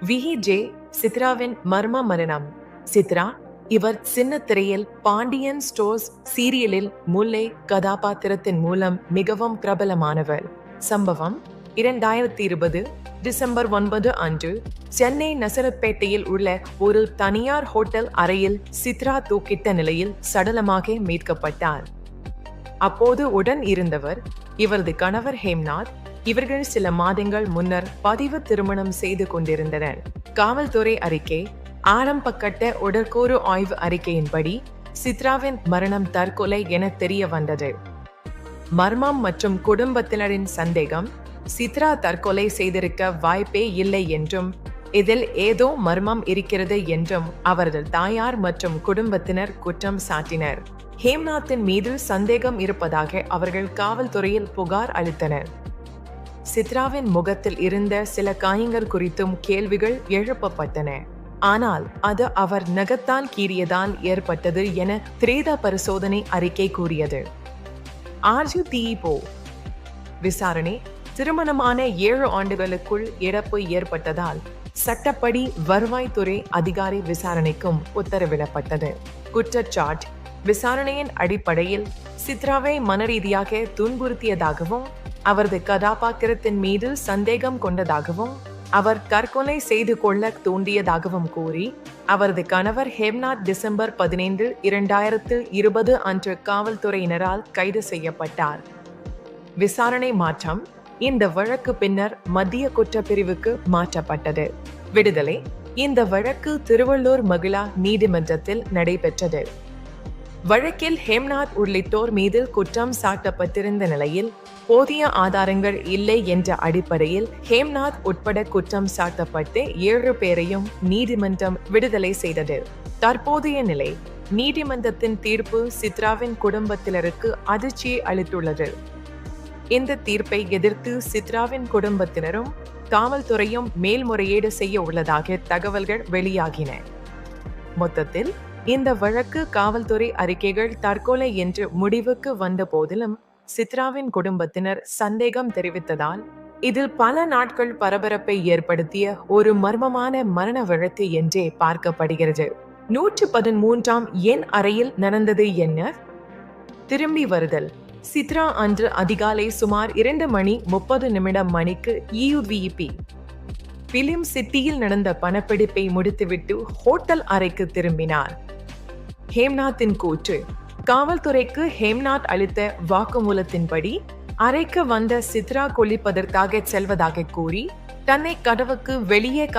VJ சித்ராவின் மர்ம மரணம். சித்ரா இவர் சின்ன திரையில் பாண்டியன் ஸ்டோர்ஸ் சீரியலில் முல்லை கதாபாத்திரத்தின் மூலம் மிகவும் பிரபலமானவர். சம்பவம் 2020 டிசம்பர் 9 அன்று சென்னை நசரப்பேட்டையில் உள்ள ஒரு தனியார் ஹோட்டல் அறையில் சித்ரா தூக்கிட்ட நிலையில் சடலமாக மீட்கப்பட்டார். அப்போது உடன் இருந்தவர் இவரது கணவர் ஹேம்நாத். இவர்கள் சில மாதங்கள் முன்னர் பதிவு திருமணம் செய்து கொண்டிருந்தனர். காவல்துறை அறிக்கை ஆரம்ப கட்ட உடற்கூறு ஆய்வு அறிக்கையின்படி சித்ராவின் மரணம் தற்கொலை என தெரிய வந்தது. மர்மம் மற்றும் குடும்பத்தினரின் சந்தேகம் சித்ரா தற்கொலை செய்திருக்க வாய்ப்பே இல்லை என்றும் இதில் ஏதோ மர்மம் இருக்கிறது என்றும் அவரது தாயார் மற்றும் குடும்பத்தினர் குற்றம் சாட்டினர். ஹேம்நாத்தின் மீது சந்தேகம் இருப்பதாக அவர்கள் காவல்துறையில் புகார் அளித்தனர். சித்ராவின் முகத்தில் இருந்த சில காயங்கள் குறித்தும் கேள்விகள் எழுப்பப்பட்டன. ஆனால் அது அவர் நகத்தால் கீறியதால் ஏற்பட்டது என பிரேத பரிசோதனை அறிக்கை கூறியது. RGTE விசாரணை திருமணமான 7 ஆண்டுகளுக்குள் இறப்பு ஏற்பட்டதால் சட்டப்படி வருவாய்த்துறை அதிகாரி விசாரணைக்கும் உத்தரவிடப்பட்டது. குற்றச்சாட்டு விசாரணையின் அடிப்படையில் சித்ராவை மனரீதியாக துன்புறுத்தியதாகவும் அவரது கதாபாத்திரத்தின் மீது சந்தேகம் கொண்டதாகவும் அவர் தற்கொலை செய்து கொள்ள தூண்டியதாகவும் கூறி அவரது கணவர் ஹேம்நாத் டிசம்பர் 15, 2020 அன்று காவல்துறையினரால் கைது செய்யப்பட்டார். விசாரணை மாற்றம் இந்த வழக்கு பின்னர் மத்திய குற்றப்பிரிவுக்கு மாற்றப்பட்டது. விடுதலை இந்த வழக்கு திருவள்ளூர் மகிழா நீதிமன்றத்தில் நடைபெற்றது. வழக்கில் ஹேம்நாத் உள்ளிட்டோர் மீது குற்றம் சாட்டப்பட்டிருந்த நிலையில் போதிய ஆதாரங்கள் இல்லை என்ற அடிப்படையில் ஹேம்நாத் உட்பட குற்றம் சாட்டப்பட்டு 7 பேரையும் நீதிமன்றம் விடுதலை செய்தது. தற்போதைய நிலை நீதிமன்றத்தின் தீர்ப்பு சித்ராவின் குடும்பத்தினருக்கு அதிர்ச்சியை அளித்துள்ளது. இந்த தீர்ப்பை எதிர்த்து சித்ராவின் குடும்பத்தினரும் காவல்துறையும் மேல்முறையீடு செய்ய உள்ளதாக தகவல்கள் வெளியாகின. மொத்தத்தில் இந்த வழக்கு காவல்துறை அறிக்கைகள் தற்கொலை என்று முடிவுக்கு வந்த போதிலும் சித்ராவின் குடும்பத்தினர் சந்தேகம் தெரிவித்ததால் இதில் பல நாட்கள் பரபரப்பை ஏற்படுத்திய ஒரு மர்மமான மரண வழக்கு என்றே பார்க்கப்படுகிறது. 113ஆம் எண் அறையில் நடந்தது என்ன? திரும்பி வருதல் சித்ரா அன்று அதிகாலை சுமார் 2:30 மணிக்கு EUVP பிலிம் சிட்டியில் நடந்த பணப்பிடிப்பை முடித்துவிட்டு ஹோட்டல் அறைக்கு திரும்பினார். ஹேம்நாத்தின் கூற்று காவல்துறைக்கு ஹேம்நாத் அளித்த வாக்குமூலத்தின்படி அறைக்கு வந்த சித்ரா குளிப்பதற்காக செல்வதாக கூறி தன்னை கதவுக்கு வெளியே